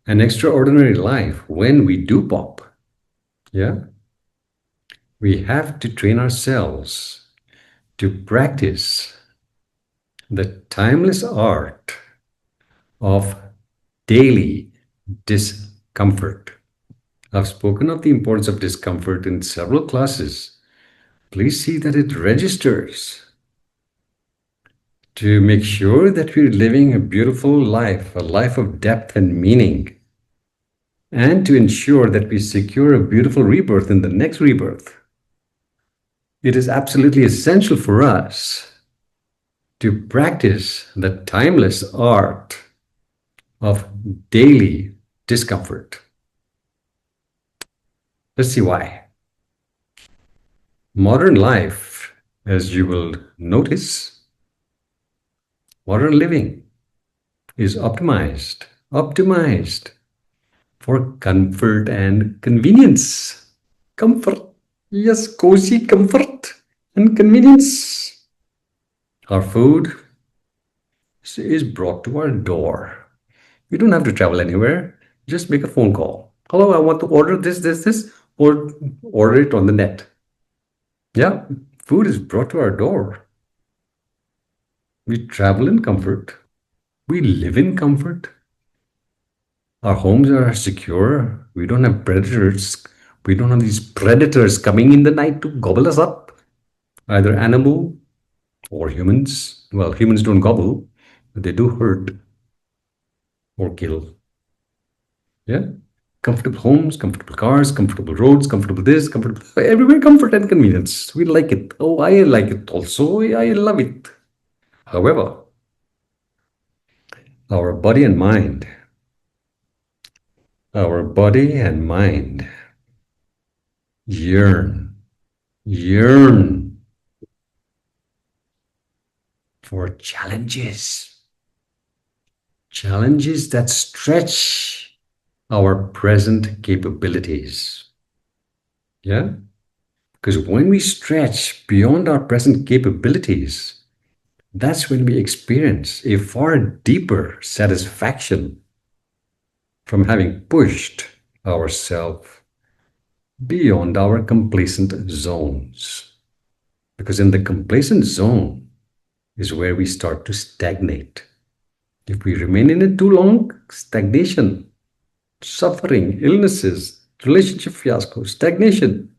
an extraordinary life when we do pop, yeah, we have to train ourselves to practice the timeless art of daily discomfort. I've spoken of the importance of discomfort in several classes. Please see that it registers to make sure that we're living a beautiful life, a life of depth and meaning, and to ensure that we secure a beautiful rebirth in the next rebirth. It is absolutely essential for us to practice the timeless art of daily discomfort. Let's see why. Modern life, as you will notice, modern living is optimized for comfort and convenience. Comfort, yes, cozy comfort and convenience. Our food is brought to our door. You don't have to travel anywhere. Just make a phone call. Hello, I want to order this, or order it on the net. Yeah, food is brought to our door. We travel in comfort. We live in comfort. Our homes are secure. We don't have predators. We don't have these predators coming in the night to gobble us up. Either animal or humans. Well, humans don't gobble, but they do hurt or kill. Yeah. Comfortable homes, comfortable cars, comfortable roads, comfortable this, comfortable everywhere, comfort and convenience. We like it. Oh, I like it also. I love it. However, our body and mind, our body and mind yearn, yearn for challenges, challenges that stretch our present capabilities. Yeah? Because when we stretch beyond our present capabilities, that's when we experience a far deeper satisfaction from having pushed ourselves beyond our complacent zones. Because in the complacent zone is where we start to stagnate. If we remain in it too long, stagnation, suffering, illnesses, relationship fiasco, stagnation.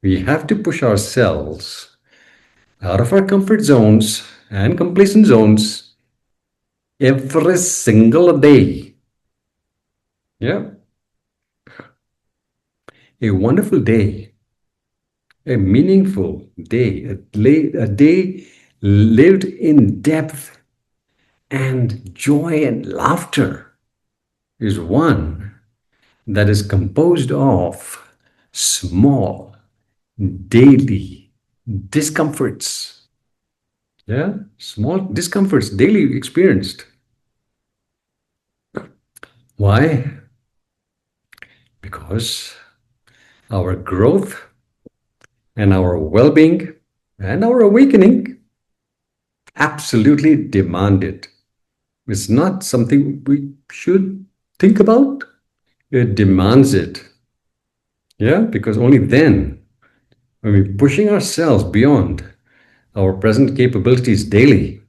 We have to push ourselves out of our comfort zones and complacent zones every single day. Yeah. A wonderful day, a meaningful day, a day lived in depth and joy and laughter is one that is composed of small daily discomforts. Yeah, small discomforts daily experienced. Why? Because our growth and our well being and our awakening absolutely demand it. It's not something we should think about, it demands it. Yeah, because only then, when we're pushing ourselves beyond our present capabilities daily,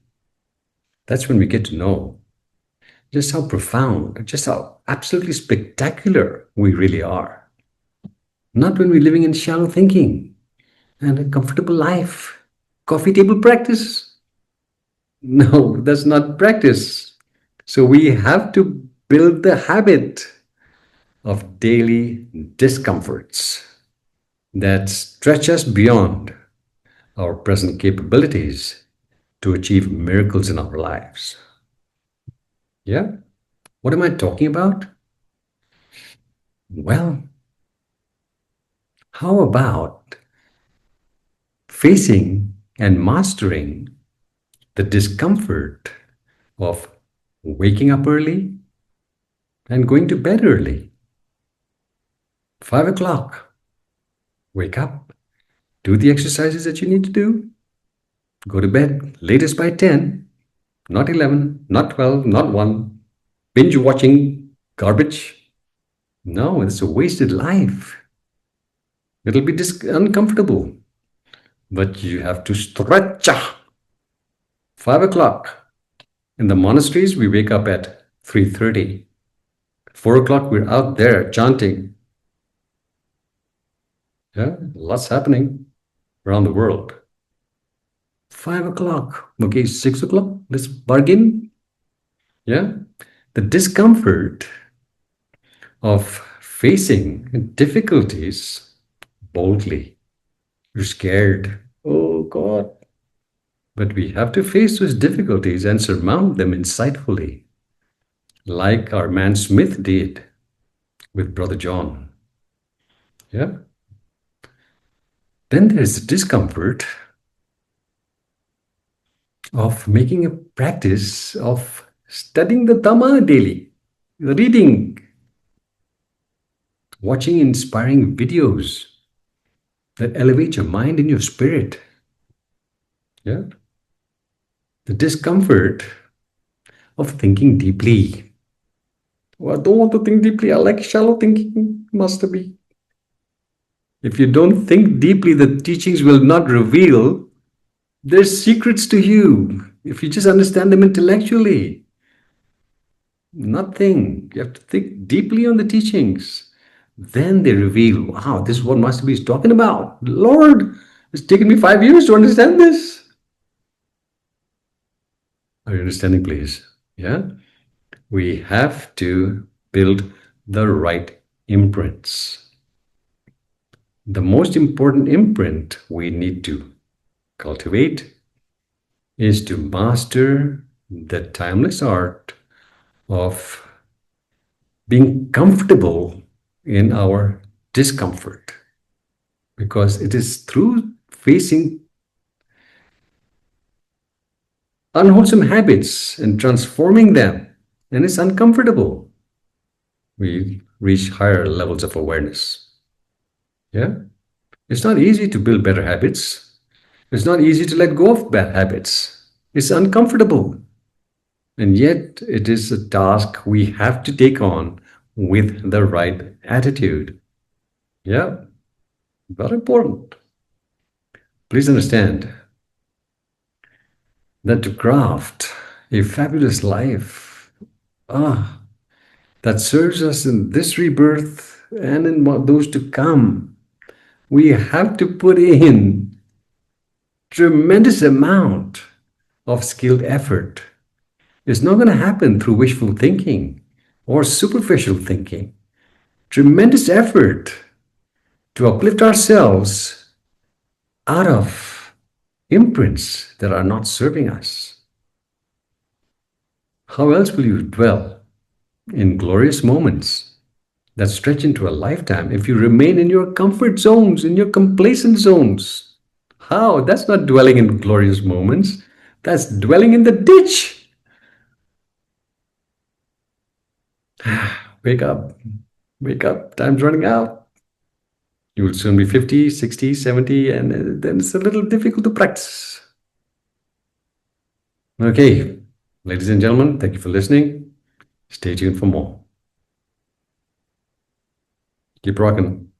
that's when we get to know just how profound, just how absolutely spectacular we really are. Not when we're living in shallow thinking and a comfortable life, coffee table practice. No, that's not practice. So we have to build the habit of daily discomforts that stretch us beyond our present capabilities to achieve miracles in our lives. Yeah? What am I talking about? Well, how about facing and mastering the discomfort of waking up early and going to bed early? 5 o'clock, wake up, do the exercises that you need to do, go to bed latest by 10, not 11, not 12, not 1, binge watching garbage. No, it's a wasted life. It'll be uncomfortable, but you have to stretch. 5 o'clock. In the monasteries, we wake up at 3:30. 4 o'clock, we're out there chanting. Yeah, lots happening around the world. 5 o'clock. Okay, 6 o'clock. Let's bargain. Yeah, the discomfort of facing difficulties boldly. You're scared. Oh, God. But we have to face those difficulties and surmount them insightfully, like our man Smith did with Brother John. Yeah. Then there's the discomfort of making a practice of studying the Dhamma daily, reading, watching inspiring videos that elevate your mind and your spirit. Yeah. The discomfort of thinking deeply. Well, I don't want to think deeply. I like shallow thinking, Master B. If you don't think deeply, the teachings will not reveal their secrets to you. If you just understand them intellectually, nothing. You have to think deeply on the teachings. Then they reveal, wow, this is what Master B is talking about. Lord, it's taken me 5 years to understand this. Are you understanding, please? Yeah? We have to build the right imprints. The most important imprint we need to cultivate is to master the timeless art of being comfortable in our discomfort. Because it is through facing unwholesome habits and transforming them, and it's uncomfortable, we reach higher levels of awareness. Yeah? It's not easy to build better habits. It's not easy to let go of bad habits. It's uncomfortable. And yet, it is a task we have to take on with the right attitude. Yeah, very important. Please understand that to craft a fabulous life that serves us in this rebirth and in those to come, we have to put in tremendous amount of skilled effort. It's not going to happen through wishful thinking or superficial thinking. Tremendous effort to uplift ourselves out of imprints that are not serving us. How else will you dwell in glorious moments that stretch into a lifetime if you remain in your comfort zones, in your complacent zones? How? That's not dwelling in glorious moments. That's dwelling in the ditch. Wake up. Wake up. Time's running out. You will soon be 50, 60, 70, and then it's a little difficult to practice. Okay, ladies and gentlemen, thank you for listening. Stay tuned for more. Keep rocking.